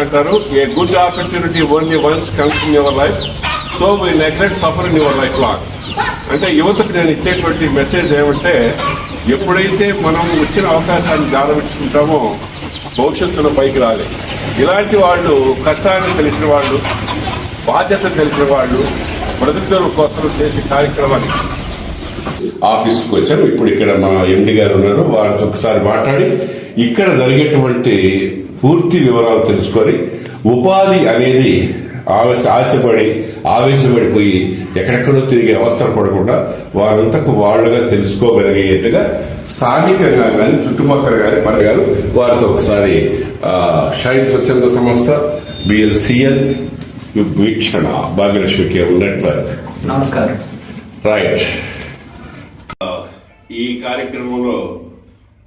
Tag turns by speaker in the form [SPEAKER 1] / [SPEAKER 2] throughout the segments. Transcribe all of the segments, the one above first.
[SPEAKER 1] అంటారు, a good opportunity only once comes in your life, so we neglect suffer in your life long. అంటే యువతకు నేను ఇచ్చేటువంటి message ఏమంటే, ఎప్పుడైతే మనం వచ్చిన అవకాశాన్ని దారవించుకుంటామో భవిష్యత్తులో పైకి రాలేదు. ఇలాంటి వాళ్ళు, కష్టాన్ని తెలిసిన వాళ్ళు, బాధ్యత తెలిసిన వాళ్ళు, బ్రతుకుదెరువు కోసం చేసే కార్యక్రమాన్ని ఆఫీస్కి వచ్చాను. ఇప్పుడు ఇక్కడ మా ఎండి గారు ఉన్నారు, వారితో ఒకసారి మాట్లాడి ఇక్కడ జరిగేటువంటి పూర్తి వివరాలు తెలుసుకొని ఉపాధి అనేది ఆవేశపడిపోయి ఎక్కడెక్కడో తిరిగి అవస్థలు పడకుండా వారంతకు వాళ్లుగా తెలుసుకోగలిగేట్టుగా స్థానికంగా కానీ చుట్టుపక్కల కానీ మన గారు వారితో ఒకసారి షైన్ స్వచ్ఛంద సంస్థ బిఎల్సిఎల్ వీక్షణ భాగ్యలక్ష్మి కేర్ నెట్వర్క్.
[SPEAKER 2] నమస్కారం.
[SPEAKER 1] రైట్. ఈ కార్యక్రమంలో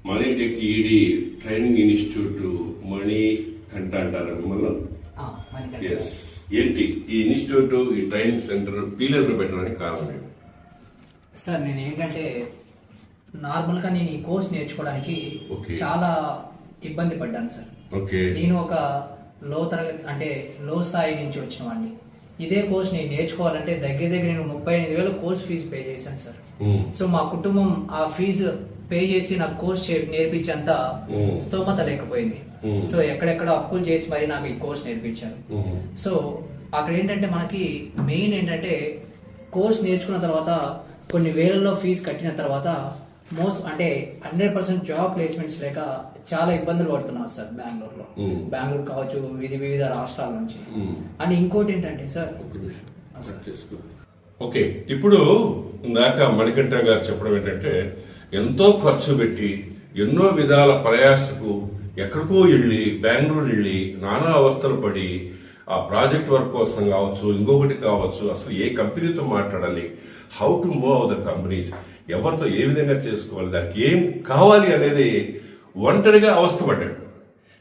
[SPEAKER 1] మనీటెక్ ఈడీ ట్రైనింగ్ ఇన్స్టిట్యూట్ మణి కంట అంటారు మిమ్మల్ని. ఏంటి ఈ ఇన్స్టిట్యూట్, ఈ ట్రైనింగ్ సెంటర్ పీలర్లు పెట్టడానికి కారణం ఏంటి
[SPEAKER 2] సార్? నేను ఏంటంటే నార్మల్ గా నేను ఈ కోర్స్ నేర్చుకోవడానికి చాలా ఇబ్బంది పడ్డాను సార్. నేను ఒక లో స్థాయి నుంచి వచ్చిన వాడిని. ఇదే కోర్స్ నేను నేర్చుకోవాలంటే దగ్గర నేను 35,000 కోర్స్ ఫీజు పే చేశాను సార్. సో మా కుటుంబం ఆ ఫీజు పే చేసి నాకు కోర్స్ నేర్పించేంత స్తోమత లేకపోయింది. సో ఎక్కడెక్కడ అప్పులు చేసి మరి నాకు ఈ కోర్స్ నేర్పించారు. సో అక్కడ ఏంటంటే మనకి మెయిన్ ఏంటంటే కోర్స్ నేర్చుకున్న తర్వాత కొన్ని వేలలో ఫీజు కట్టిన తర్వాత అంటే 100% జాబ్ ప్లేస్మెంట్స్ లేక చాలా ఇబ్బందులు పడుతున్నారు సార్ బెంగళూరులో. బెంగళూరు కావచ్చు, వివిధ రాష్ట్రాల నుంచి. అండ్ ఇంకోటి ఏంటంటే సార్,
[SPEAKER 1] ఓకే, ఇప్పుడు ఇందాక మణికంఠ గారు చెప్పడం ఏంటంటే ఎంతో ఖర్చు పెట్టి ఎన్నో విధాల ప్రయాసకు ఎక్కడికో వెళ్ళి బెంగళూరు వెళ్ళి నానా అవస్థలు పడి ఆ ప్రాజెక్ట్ వర్క్ కోసం కావచ్చు, ఇంకొకటి కావచ్చు, అసలు ఏ కంపెనీతో మాట్లాడాలి, how to move the companies, ఎవరితో ఏ విధంగా చేసుకోవాలి, దానికి ఏం కావాలి అనేది ఒంటరిగా అవస్థ పడ్డాడు.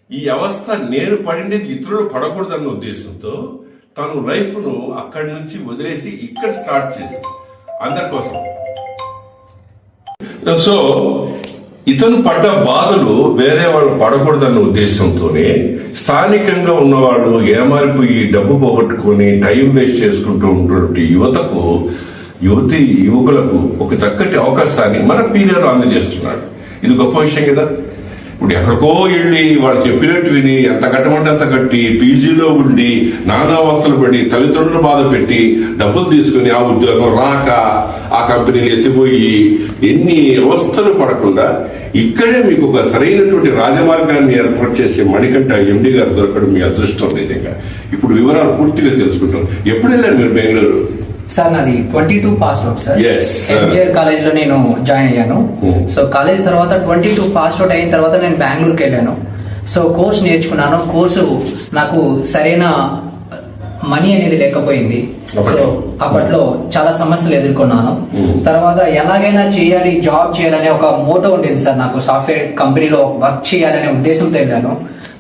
[SPEAKER 1] ఈ అవస్థ నేను పడింది ఇతరులు పడకూడదన్న ఉద్దేశంతో తను లైఫ్ ను అక్కడి నుంచి వదిలేసి ఇక్కడ స్టార్ట్ చేసి అందరి కోసం. సో ఇతను పడ్డ బాధలు వేరే వాళ్ళు పడకూడదన్న ఉద్దేశంతోనే స్థానికంగా ఉన్నవాళ్ళు ఏమారిపోయి డబ్బు పోగొట్టుకుని టైం వేస్ట్ చేసుకుంటూ ఉన్నటువంటి యువకులకు ఒక చక్కటి అవకాశాన్ని మన పీరియడ్ అందజేస్తున్నాడు. ఇది గొప్ప విషయం కదా. ఇప్పుడు ఎక్కడికో వెళ్ళి వాళ్ళు చెప్పినట్టు విని ఎంత కట్టమంటే అంత కట్టి పీజీలో ఉండి నానా అవస్థలు పడి తల్లిదండ్రులు బాధ పెట్టి డబ్బులు తీసుకుని ఆ ఉద్యోగం రాక ఆ కంపెనీలు ఎత్తిపోయి ఎన్ని అవస్థలు పడకుండా ఇక్కడే మీకు ఒక సరైనటువంటి రాజమార్గాన్ని ఏర్పాటు చేసే మణికంఠ ఎండి గారు దొరకడం మీ అదృష్టం నిజంగా. ఇప్పుడు వివరాలు పూర్తిగా తెలుసుకుంటాం. ఎప్పుడు వెళ్ళారు మీరు బెంగళూరు?
[SPEAKER 2] సార్ నాది 22 pass out sir. MGR college లో నేను జాయిన్ అయ్యాను. సో కాలేజ్ తర్వాత 22 పాస్ అవుట్ అయిన తర్వాత నేను బెంగళూరుకి వెళ్ళాను. సో కోర్స్ నేర్చుకున్నాను. కోర్సు నాకు సరైన మనీ అనేది లేకపోయింది. సో అప్పట్లో చాలా సమస్యలు ఎదుర్కొన్నాను. తర్వాత ఎలాగైనా చేయాలి, జాబ్ చేయాలనే ఒక మోటో ఉండేది సార్ నాకు. సాఫ్ట్వేర్ కంపెనీలో వర్క్ చేయాలనే ఉద్దేశంతో వెళ్ళాను.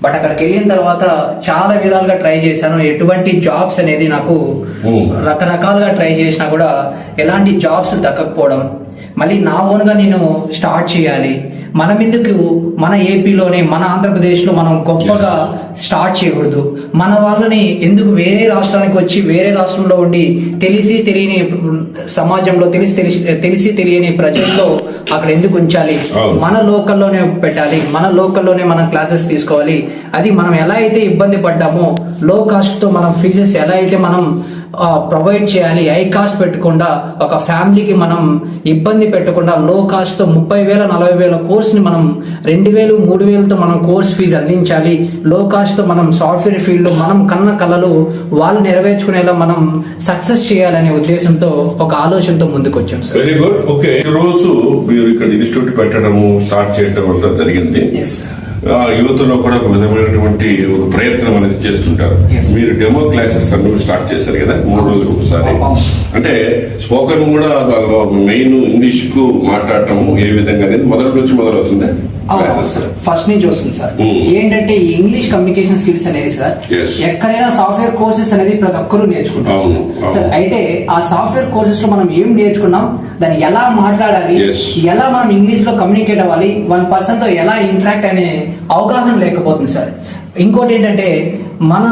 [SPEAKER 2] బట్ అక్కడికి వెళ్ళిన తర్వాత చాలా విధాలుగా ట్రై చేశాను. ఎటువంటి జాబ్స్ అనేది నాకు రకరకాలుగా ట్రై చేసినా కూడా ఎలాంటి జాబ్స్ దక్కకపోవడం. మళ్ళీ నా ఓన్గా నేను స్టార్ట్ చేయాలి, మనం ఎందుకు మన ఏపీలోనే మన ఆంధ్రప్రదేశ్లో మనం గొప్పగా స్టార్ట్ చేయకూడదు, మన వాళ్ళని ఎందుకు వేరే రాష్ట్రానికి వచ్చి వేరే రాష్ట్రంలో ఉండి తెలిసి తెలియని సమాజంలో తెలిసి తెలియని ప్రజల్లో అక్కడ ఎందుకు ఉంచాలి, మన లోకల్లోనే పెట్టాలి, మన లోకల్లోనే మనం క్లాసెస్ తీసుకోవాలి. అది మనం ఎలా అయితే ఇబ్బంది పడ్డామో లో కాస్ట్ తో మనం ఫీజెస్ ఎలా అయితే మనం ప్రొవైడ్ చేయాలి, హై కాస్ట్ పెట్టకుండా ఒక ఫ్యామిలీకి మనం ఇబ్బంది పెట్టకుండా లో కాస్ట్ తో 30,000 40,000 కోర్స్ ని మనం 2,000 3,000తో మనం కోర్స్ ఫీజు అందించాలి. లో కాస్ట్ తో మనం సాఫ్ట్వేర్ ఫీల్డ్ లో మనం కన్న కళలు వాళ్ళు నెరవేర్చుకునేలా మనం సక్సెస్ చేయాలనే ఉద్దేశంతో ఒక ఆలోచనతో ముందుకు వచ్చాం సార్.
[SPEAKER 1] Very good. ఓకే, రోజు మీరు ఇక్కడ ఇన్స్టిట్యూట్ పెట్టడము స్టార్ట్ చేయడం అంతా జరిగింది. యువతలో కూడా ఒక విధమైనటువంటి ఒక ప్రయత్నం అనేది చేస్తుంటారు. మీరు డెమో క్లాసెస్ అన్ని స్టార్ట్ చేశారు కదా 3 రోజులకు ఒకసారి. అంటే స్పోకెన్ కూడా మెయిన్ ఇంగ్లీష్ కు మాట్లాడటం ఏ విధంగా అనేది మొదటి నుంచి మొదలవుతుంది.
[SPEAKER 2] ఫస్ట్ నుంచి వస్తుంది సార్. ఏంటంటే ఈ ఇంగ్లీష్ కమ్యూనికేషన్ స్కిల్స్ అనేది సార్ ఎక్కడైనా సాఫ్ట్వేర్ కోర్సెస్ అనేది ప్రతి ఒక్కరూ నేర్చుకుంటాం సార్. అయితే ఆ సాఫ్ట్వేర్ కోర్సెస్ లో మనం ఏం నేర్చుకున్నాం, దాన్ని ఎలా మాట్లాడాలి, ఎలా మనం ఇంగ్లీష్ లో కమ్యూనికేట్ అవ్వాలి, 1 పర్సన్ తో ఎలా ఇంటరాక్ట్ అనే అవగాహన లేకపోతుంది సార్. ఇంకోటి ఏంటంటే మన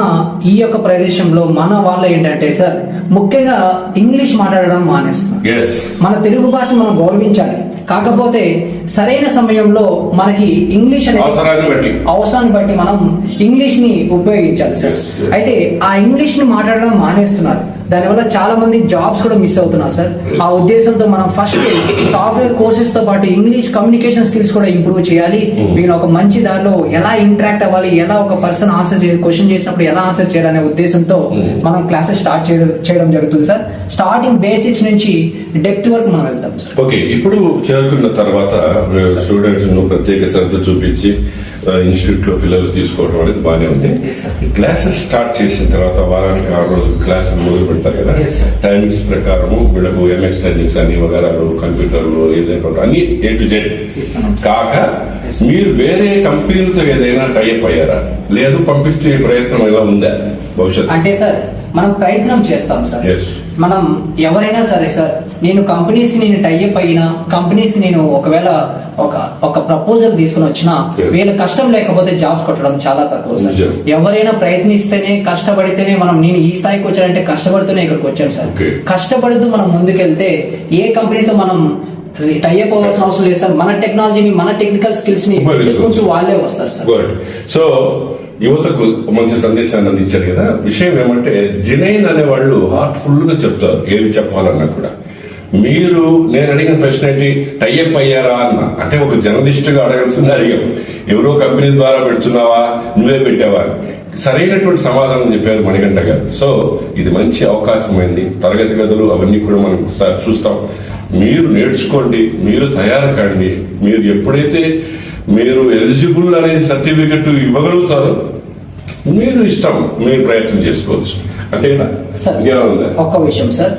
[SPEAKER 2] ఈ యొక్క ప్రదేశంలో మన వాళ్ళు ఏంటంటే సార్ ముఖ్యంగా ఇంగ్లీష్ మాట్లాడడం మానేస్తున్నారు.
[SPEAKER 1] Yes.
[SPEAKER 2] మన తెలుగు భాష మనం గౌరవించాలి, కాకపోతే సరైన సమయంలో మనకి ఇంగ్లీష్ అనేది అవసరాన్ని బట్టి మనం ఇంగ్లీష్ ని ఉపయోగించాలి సార్.
[SPEAKER 1] Yes, yes.
[SPEAKER 2] అయితే ఆ ఇంగ్లీష్ ని మాట్లాడడం మానేస్తున్నారు, దానివల్ల చాలా మంది జాబ్స్ కూడా మిస్ అవుతున్నారు సార్.
[SPEAKER 1] Yes.
[SPEAKER 2] ఆ ఉద్దేశంతో మనం ఫస్ట్ సాఫ్ట్వేర్ కోర్సెస్ తో పాటు ఇంగ్లీష్ కమ్యూనికేషన్ స్కిల్స్ కూడా ఇంప్రూవ్ చేయాలి. వీళ్ళు ఒక మంచి దారిలో ఎలా ఇంటరాక్ట్ అవ్వాలి, ఎలా ఒక పర్సన్ ఆన్సర్ క్వశ్చన్ చేసినప్పుడు ఎలా ఆన్సర్ చేయాలనే ఉద్దేశంతో మనం క్లాసెస్ స్టార్ట్ చేయడం జరుగుతుంది సార్. స్టార్టింగ్ బేసిక్స్ నుంచి డెప్త్ వరకు మనం వెళ్తాం సార్.
[SPEAKER 1] ఓకే, ఇప్పుడు చేరుకున్న తర్వాత స్టూడెంట్స్ ను ప్రత్యేక శ్రద్ధ చూపించి ఇన్స్టిట్యూట్ లో పిల్లలు తీసుకోవడం అనేది బాగానే ఉంది.
[SPEAKER 2] Yes, sir.
[SPEAKER 1] క్లాసెస్ స్టార్ట్ చేసిన తర్వాత వారానికి 6 రోజులు క్లాసులు మొదలు పెడతారు కదా.
[SPEAKER 2] Yes, sir.
[SPEAKER 1] టైమింగ్స్ ప్రకారము వీళ్ళకు ఎంఎస్ ట్రైనింగ్స్ అని వగరాలు కంప్యూటర్లు ఏదైనా అన్ని A to Z
[SPEAKER 2] ఇస్తున్నాం సార్.
[SPEAKER 1] కాక
[SPEAKER 2] Yes.
[SPEAKER 1] మీరు వేరే కంపెనీలతో ఏదైనా టైఅప్ అయ్యారా, లేదు పంపిస్తే ప్రయత్నం ఎలా ఉందా భవిష్యత్తు?
[SPEAKER 2] అంటే సార్ మనం ప్రయత్నం చేస్తాం సార్.
[SPEAKER 1] Yes.
[SPEAKER 2] మనం ఎవరైనా సరే సార్, నేను కంపెనీస్ కి నేను టైఅప్ అయినా కంపెనీస్ కి నేను ఒకవేళ ఒక ప్రపోజల్ తీసుకుని వచ్చినా
[SPEAKER 1] Yeah.
[SPEAKER 2] వీళ్ళ కష్టం లేకపోతే జాబ్స్ కొట్టడం చాలా తక్కువ సార్.
[SPEAKER 1] నిజం.
[SPEAKER 2] ఎవరైనా ప్రయత్నిస్తేనే కష్టపడితేనే నేను ఈ స్థాయికి వచ్చానంటే కష్టపడుతూనే ఇక్కడికి వచ్చాను సార్.
[SPEAKER 1] Okay.
[SPEAKER 2] కష్టపడుతూ మనం ముందుకెళ్తే ఏ కంపెనీతో మనం టైఅప్ అవ్వాల్సిన అవసరం లేదు సార్. మన టెక్నాలజీని మన టెక్నికల్ స్కిల్స్ ని
[SPEAKER 1] ఉపయోగించుకోవచ్చు.
[SPEAKER 2] వాళ్ళే వస్తారు సార్.
[SPEAKER 1] గుడ్. సో యువతకు మంచి సందేశాన్ని అందించారు కదా. విషయం ఏమంటే జినైన్ అనే వాళ్ళు హార్ట్ఫుల్ గా చెప్తారు ఏమి చెప్పాలన్నా కూడా. మీరు నేను అడిగిన ప్రశ్న ఏంటి, టైఅప్ అయ్యారా అన్న అంటే ఒక జర్నలిస్ట్ గా అడగాల్సింది అడిగాం. ఎవరో కంపెనీ ద్వారా పెడుతున్నావా, నువ్వే పెట్టావా అని. సరైనటువంటి సమాధానం చెప్పారు మణికంఠ గారు. సో ఇది మంచి అవకాశమైంది. తరగతి గదులు అవన్నీ కూడా మనం ఒకసారి చూస్తాం. మీరు నేర్చుకోండి, మీరు తయారు కండి. మీరు ఎప్పుడైతే మీరు ఎలిజిబుల్ అనే సర్టిఫికెట్ ఇవ్వగలుగుతారో మీరు ఇష్టం, మీరు ప్రయత్నం చేసుకోవచ్చు. అంతేనా
[SPEAKER 2] సార్?
[SPEAKER 1] ఇంకేముందా?
[SPEAKER 2] ఒక్క విషయం సార్,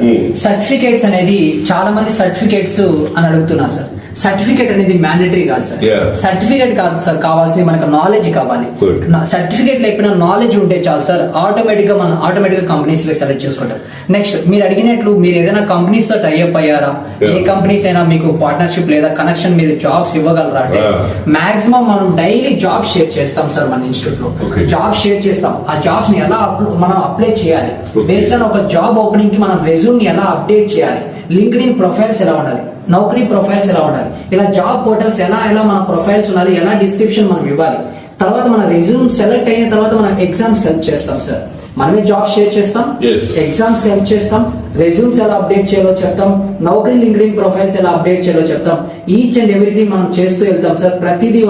[SPEAKER 2] సర్టిఫికేట్స్ అనేది చాలా మంది సర్టిఫికేట్స్ అని అడుగుతున్నారు సార్. సర్టిఫికేట్ అనేది మ్యాండేటరీ కాదు సార్.
[SPEAKER 1] Yeah.
[SPEAKER 2] సర్టిఫికేట్ కాదు సార్, కావాల్సింది మనకు నాలెడ్జ్ కావాలి.
[SPEAKER 1] Good.
[SPEAKER 2] సర్టిఫికేట్ లేకపోయినా నాలెడ్జ్ ఉంటే చాలు సార్. ఆటోమేటిక్ గా కంపెనీస్ లో సెలెక్ట్ చేసుకుంటారు. నెక్స్ట్ మీరు అడిగినట్లు మీరు ఏదైనా కంపెనీస్ తో టైఅప్ అయ్యారా,
[SPEAKER 1] Yeah.
[SPEAKER 2] ఏ కంపెనీస్ అయినా మీకు పార్ట్నర్షిప్ లేదా కనెక్షన్ మీరు జాబ్స్ ఇవ్వగలరా అంటే
[SPEAKER 1] Yeah.
[SPEAKER 2] మాక్సిమం మనం డైలీ జాబ్ షేర్ చేస్తాం సార్. మన ఇన్స్టిట్యూట్ లో
[SPEAKER 1] Okay.
[SPEAKER 2] జాబ్ షేర్ చేస్తాం. ఆ జాబ్స్ ని ఎలా మనం అప్లై చేయాలి,
[SPEAKER 1] Okay.
[SPEAKER 2] బేస్డ్ ఆన్ ఒక జాబ్ ఓపెనింగ్ కి మనం రెజ్యూమ్ ని ఎలా అప్డేట్ చేయాలి, లింక్డ్ ఇన్ ప్రొఫైల్స్ ఎలా ఉండాలి, నౌకరీ ప్రొఫైల్స్ ఎలా ఉండాలి, ఇలా జాబ్ పోర్టల్స్ ఎలా మన ప్రొఫైల్స్ ఉండాలి, ఎలా డిస్క్రిప్షన్ మనం ఇవ్వాలి. తర్వాత మన రెజ్యూమ్ సెలెక్ట్ అయిన తర్వాత మనం ఎగ్జామ్స్ హెల్ప్ చేస్తాం సార్. మనమే జాబ్ షేర్ చేస్తాం,
[SPEAKER 1] Yes.
[SPEAKER 2] ఎగ్జామ్స్ హెల్ప్ చేస్తాం, రెజ్యూమ్స్ ఎలా అప్డేట్ చేయాలో చెప్తాం, నౌకరీ లింక్డ్ ఇన్ ప్రొఫైల్స్ ఎలా అప్డేట్ చేయాలో చెప్తాం. ఈచ్ అండ్ ఎవ్రీథింగ్ మనం చేస్తూ వెళ్తాం సార్. ప్రతిదీ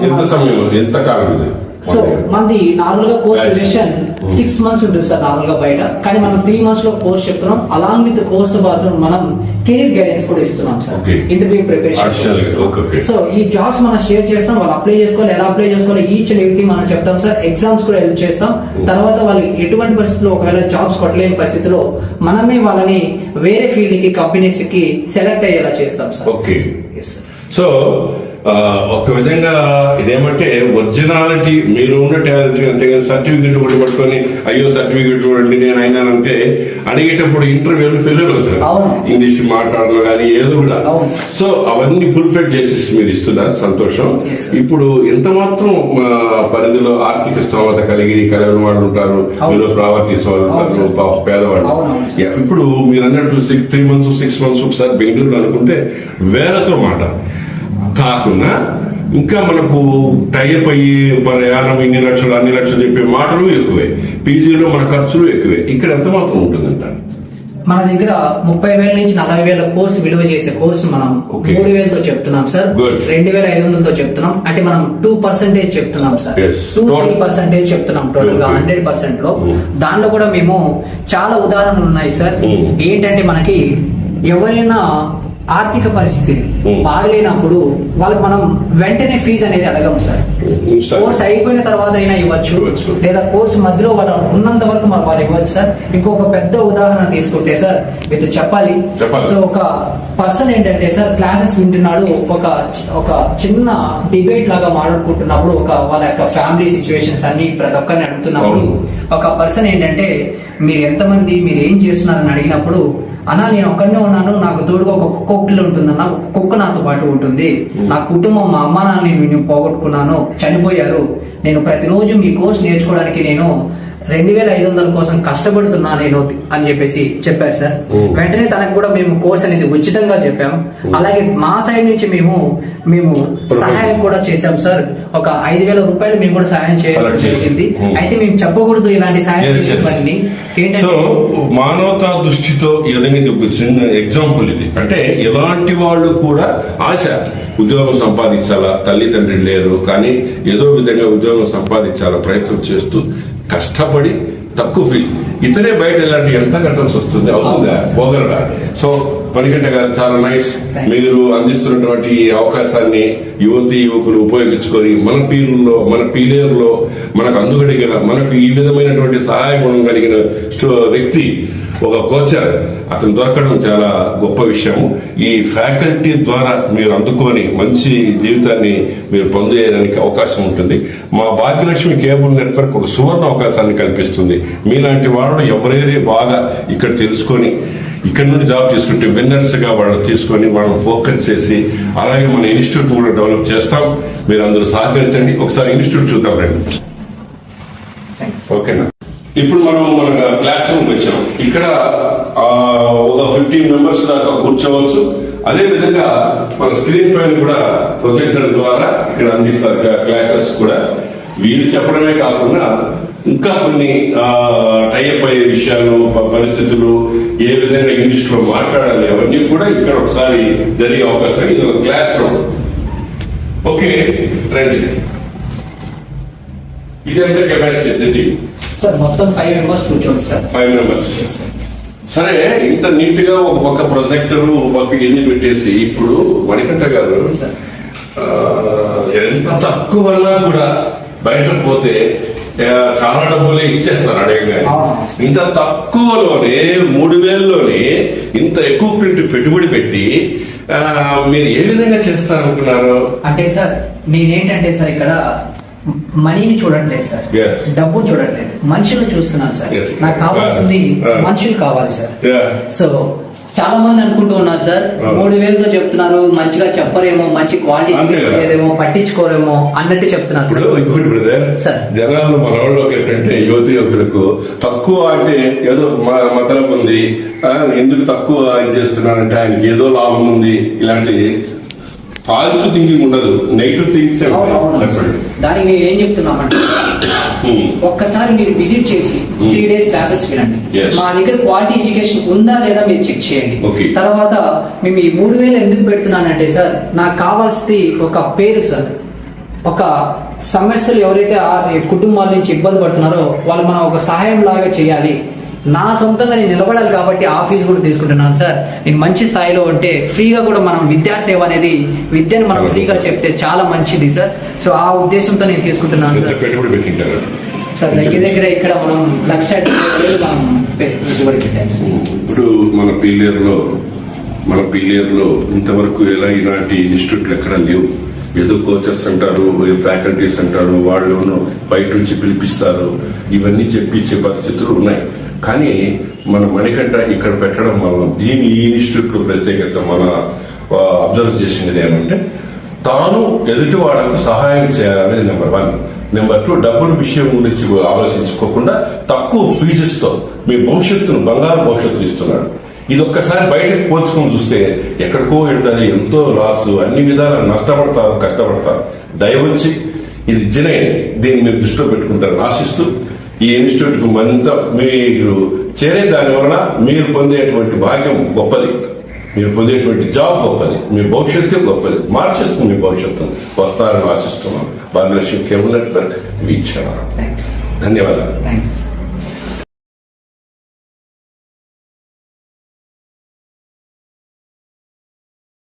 [SPEAKER 1] ఎంత సమయం, ఎంత కాలం ఇది?
[SPEAKER 2] సో మనది నార్మల్ గా కోర్స్ డ్యూరేషన్ 6 months ఉంటుంది సార్ నార్మల్ గా బయట. కానీ మనం 3 months లో కోర్స్ చెప్తున్నాం. అలాంగ్ విత్ కోర్స్ తో పాటు మనం కెరీర్ గైడెన్స్ కూడా ఇస్తున్నాం sir.
[SPEAKER 1] Okay.
[SPEAKER 2] Interview preparation.
[SPEAKER 1] Okay.
[SPEAKER 2] So ఈ జాబ్స్ మనం షేర్ చేస్తాం, వాళ్ళు అప్లై చేసుకోవాలి, ఎలా అప్లై చేసుకోవాలి, ఈచ్ అండ్ ఎవ్రీథింగ్ మనం చెప్తాం సార్. ఎగ్జామ్స్ కూడా హెల్ప్ చేస్తాం. తర్వాత వాళ్ళు ఎటువంటి పరిస్థితుల్లో ఒకవేళ జాబ్స్ కొట్టలేని పరిస్థితిలో మనమే వాళ్ళని వేరే ఫీల్డ్ కి కంపెనీస్ కి సెలెక్ట్ అయ్యేలా చేస్తాం sir.
[SPEAKER 1] Okay.
[SPEAKER 2] Yes, sir.
[SPEAKER 1] So ఒక విధంగా ఇదేమంటే ఒరిజినాలిటీ మీరు ఉన్న టాలెంట్, అంతేగాని సర్టిఫికెట్ ఒకటి పట్టుకొని అయ్యో సర్టిఫికెట్ చూడండి నేను అయినానంటే అడిగేటప్పుడు ఇంటర్వ్యూలు ఫెయిల్యూర్ అవుతారు.
[SPEAKER 2] అవును.
[SPEAKER 1] ఇంగ్లీష్ మాట్లాడడం కానీ ఏదో కూడా.
[SPEAKER 2] అవును.
[SPEAKER 1] సో అవన్నీ ఫుల్ ఫిల్ చేసేసి మీరు ఇస్తున్నారు, సంతోషం.
[SPEAKER 2] Yes, sir.
[SPEAKER 1] ఇప్పుడు ఎంత మాత్రం పరిధిలో ఆర్థిక స్తోమత కలిగిన వాళ్ళు ఉంటారు,
[SPEAKER 2] అవును.
[SPEAKER 1] మీరు ప్రావర్టీస్ వాళ్ళు
[SPEAKER 2] అవును,
[SPEAKER 1] ఉంటారు,
[SPEAKER 2] sir.
[SPEAKER 1] పాప పేదవాళ్ళు.
[SPEAKER 2] అవును, అవును, sir.
[SPEAKER 1] ఇప్పుడు మీరు అన్నట్టు 3 months 6 months ఒకసారి బెంగళూరు అనుకుంటే వేలతో మాట కాకుండా ఇంకా మనకు టైఅప్ అయ్యి ప్రయాణం ఇన్ని లక్షలు అన్ని లక్షలు చెప్పే మాటలు ఎక్కువే, పీజీలో మన ఖర్చులు ఎక్కువే. ఇక్కడ ఎంత మాత్రం ఉంటుందంటారు?
[SPEAKER 2] మన దగ్గర 30,000 నుంచి 40,000 కోర్సు విలువ చేసే కోర్సు మనం
[SPEAKER 1] Okay.
[SPEAKER 2] 3,000తో చెప్తున్నాం సార్.
[SPEAKER 1] Good.
[SPEAKER 2] 2,500తో చెప్తున్నాం. అంటే మనం 2% చెప్తున్నాం సార్.
[SPEAKER 1] Yes.
[SPEAKER 2] 2-3% చెప్తున్నాం టోటల్ గా
[SPEAKER 1] Okay.
[SPEAKER 2] 100% లో. దాంట్లో కూడా మేము చాలా ఉదాహరణలు ఉన్నాయి సార్. ఏంటంటే మనకి ఎవరైనా ఆర్థిక పరిస్థితి బాగలేనప్పుడు వాళ్ళకి మనం వెంటనే ఫీజు అనేది అడగం సార్. కోర్స్ అయిపోయిన తర్వాత అయినా ఇవ్వచ్చు, లేదా కోర్స్ మధ్యలో వాళ్ళు ఉన్నంత వరకు మనం వాళ్ళు ఇవ్వచ్చు సార్. ఇంకొక పెద్ద ఉదాహరణ తీసుకుంటే సార్, ఇది చెప్పాలి. సో ఒక పర్సన్ ఏంటంటే సార్ క్లాసెస్ వింటున్నాడు, ఒక చిన్న డిబేట్ లాగా మాట్లాడుకుంటున్నప్పుడు వాళ్ళ యొక్క ఫ్యామిలీ సిచ్యువేషన్స్ అన్ని ప్రతి ఒక్కరిని అడుగుతున్నప్పుడు ఒక పర్సన్ ఏంటంటే మీరు ఎంతమంది, మీరు ఏం చేస్తున్నారని అడిగినప్పుడు అన్న నేను ఒక్కడనే ఉన్నాను, నాకు తోడుగా ఒక కుక్క పిల్ల ఉంటుందన్న, ఒక కుక్క నాతో పాటు ఉంటుంది, నా కుటుంబం మా అమ్మ నాన్న నేను పోగొట్టుకున్నాను, చనిపోయారు, నేను ప్రతిరోజు మీ కోర్స్ నేర్చుకోవడానికి నేను 2500 కోసం కష్టపడుతున్నా నేను అని చెప్పేసి చెప్పారు సార్. వెంటనే తనకు కూడా మేము కోర్స్ అనేది ఉచితంగా చెప్పాం. అలాగే మా సైడ్ నుంచి మేము సహాయం కూడా చేశాం సార్. ఒక 5000 రూపాయలు మేము కూడా సహాయం చేయడం జరిగింది. అయితే మేము చెప్పకూడదు ఇలాంటి సహాయం చేసేవాడిని
[SPEAKER 3] సో మానవతా దృష్టితో ఏదైనా ఎగ్జాంపుల్ ఇది. అంటే ఎలాంటి వాళ్ళు కూడా ఆశ ఉద్యోగం సంపాదించాలా, తల్లిదండ్రులు లేరు కానీ ఏదో విధంగా ఉద్యోగం సంపాదించాలా ప్రయత్నం చేస్తూ కష్టపడి తక్కువ ఫీజు ఇతరే బయట వెళ్ళాలంటే ఎంత కట్టాల్సి వస్తుంది, అవుతుందా, పోగలరా? సో మణికంఠ గారు చాలా నైస్. మీరు అందిస్తున్నటువంటి ఈ అవకాశాన్ని యువకులు ఉపయోగించుకొని మన పీలేరులో మనకు అందుగడిగిన మనకు ఈ విధమైనటువంటి సహాయ గుణం కలిగిన వ్యక్తి ఒక కోచర్ అతను దొరకడం చాలా గొప్ప విషయం. ఈ ఫ్యాకల్టీ ద్వారా మీరు అందుకొని మంచి జీవితాన్ని మీరు పొందేయడానికి అవకాశం ఉంటుంది. మా భాగ్యలక్ష్మి కేబుల్ నెట్వర్క్ ఒక సువర్ణ అవకాశాన్ని కల్పిస్తుంది. మీలాంటి వాళ్ళు ఎవరైనా బాగా ఇక్కడ తెలుసుకొని ఇక్కడ నుండి జాబ్ తీసుకుంటే విన్నర్స్ గా వాళ్ళు తీసుకొని మనం ఫోకస్ చేసి అలాగే మన ఇన్స్టిట్యూట్ కూడా డెవలప్ చేస్తాం. మీరు అందరూ సహకరించండి. ఒకసారి ఇన్స్టిట్యూట్ చూద్దాం రండి. ఓకేనా? ఇప్పుడు మనం మన క్లాస్ రూమ్ వచ్చాం. ఇక్కడ ఒక 15 మెంబర్స్ దాకా కూర్చోవచ్చు. అదే విధంగా మన స్క్రీన్ పైన కూడా ప్రొజెక్టర్ ద్వారా ఇక్కడ అందిస్తారు క్లాసెస్ కూడా. వీరు చెప్పడమే కాకుండా ఇంకా కొన్ని టైప్ అయ్యే విషయాలు, పరిస్థితులు, ఏ విధంగా ఇంగ్లీష్ లో మాట్లాడాలి అవన్నీ కూడా ఇక్కడ ఒకసారి జరిగే అవకాశం. ఇది ఒక క్లాస్ రూమ్. ఓకే రండి. ఇదంతా కెపాసిటీ
[SPEAKER 2] సార్. మొత్తం 5 మెంబర్స్ కూర్చోండి సార్. 5
[SPEAKER 1] మెంబర్స్. సరే, ఇంత నీట్ గా ఒక పక్క ప్రొజెక్టర్ ఒక పక్క ఇది పెట్టేసి ఇప్పుడు మణికంఠ గారు ఎంత తక్కువన్నా కూడా బయటకు పోతే చాలా డబ్బులే ఇచ్చేస్తారు అడగగా. ఇంత తక్కువలోనే 3000లోనే ఇంత ఎక్విప్మెంట్ పెట్టుబడి పెట్టి మీరు ఏ విధంగా చేస్తారనుకున్నారు?
[SPEAKER 2] అంటే సార్ నేనేంటంటే సార్ ఇక్కడ మనీని చూడట్లేదు సార్, డబ్బు చూడట్లేదు, మనుషులు చూస్తున్నాను సార్. నాకు కావాల్సింది మనుషులు కావాలి సార్. సో చాలా మంది అనుకుంటూ ఉన్నారు సార్ 3000తో చెప్తున్నారు, మంచిగా చెప్పరేమో, మంచి క్వాలిటీ లేదేమో, పట్టించుకోరేమో అన్నట్టు చెప్తున్నారు
[SPEAKER 1] సార్. జనాలు మన వాళ్ళకి ఏంటంటే యువకులకు తక్కువ అంటే ఏదో మతలబు ఉంది, ఎందుకు తక్కువ ఇది చేస్తున్నారంటే ఆయనకి ఏదో లాభం ఉంది, ఇలాంటి పాజిటివ్ థింకింగ్ ఉండదు, నెగిటివ్ థింగ్స్.
[SPEAKER 2] దానికి మేము ఏం చెప్తున్నామంటే ఒక్కసారి మీరు విజిట్ చేసి 3 days క్లాసెస్ వినండి. మా దగ్గర క్వాలిటీ ఎడ్యుకేషన్ ఉందా లేదా మీరు చెక్ చేయండి. తర్వాత మేము ఈ 3000 ఎందుకు పెడుతున్నానంటే సార్, నాకు కావాల్సింది ఒక పేరు సార్. ఒక సమస్యలు ఎవరైతే కుటుంబాల నుంచి ఇబ్బంది పడుతున్నారో వాళ్ళు మనం ఒక సహాయం లాగా చేయాలి. నా సొంతంగా నేను నిలబడాలి కాబట్టి ఆ ఫీజు కూడా తీసుకుంటున్నాను సార్. నేను మంచి స్థాయిలో ఉంటే ఫ్రీగా కూడా మనం విద్యాసేవ అనేది విద్యను మనం ఫ్రీగా చెప్తే చాలా మంచిది సార్. సో ఆ ఉద్దేశంతో నేను తీసుకుంటున్నాను సార్. దగ్గర ఇక్కడ మనం 1,20,000 మనం పెట్టుబడి పెట్టాము సార్.
[SPEAKER 1] ఇప్పుడు మన పీలేరులో ఇంతవరకు ఇలాంటి ఇన్స్టిట్యూట్లు ఎక్కడ లేవు. ఏదో కోచర్స్ అంటారు, ఫ్యాకల్టీస్ అంటారు, వాళ్ళు బయట నుంచి పిలిపిస్తారు, ఇవన్నీ చెప్పించే పరిస్థితులు ఉన్నాయి. కానీ మన మణికంఠ ఇక్కడ పెట్టడం వల్ల ఈ ఇన్స్టిట్యూట్ లో ప్రత్యేకత మన అబ్జర్వ్ చేసినది ఏమంటే తాను ఎదుటి వాళ్ళకు సహాయం చేయాలనేది నెంబర్ 1. నెంబర్ 2, డబ్బుల విషయం గురించి ఆలోచించుకోకుండా తక్కువ ఫీజెస్ తో మీ భవిష్యత్తును, బంగారు భవిష్యత్తు ఇస్తున్నాడు. ఇది ఒక్కసారి బయటకు పోల్చుకొని చూస్తే ఎక్కడికో వెళ్తారు, ఎంతో లాస్, అన్ని విధాలు నష్టపడతారు, కష్టపడతారు. దయవచ్చి ఇది దీన్ని మీరు దృష్టిలో పెట్టుకుంటారని ఆశిస్తూ ఈ ఇన్స్టిట్యూట్ కు మరింత మీరు చేరే దాని వలన మీరు పొందేటువంటి భాగ్యం గొప్పది, మీరు పొందేటువంటి జాబ్ గొప్పది, మీ భవిష్యత్తు గొప్పది, మార్చేస్తుంది మీ భవిష్యత్తు. వస్తారని ఆశిస్తున్నాను. భాగ్యలక్ష్మి కేబుల్ నెట్వర్క్ వీక్షణ. ధన్యవాదాలు.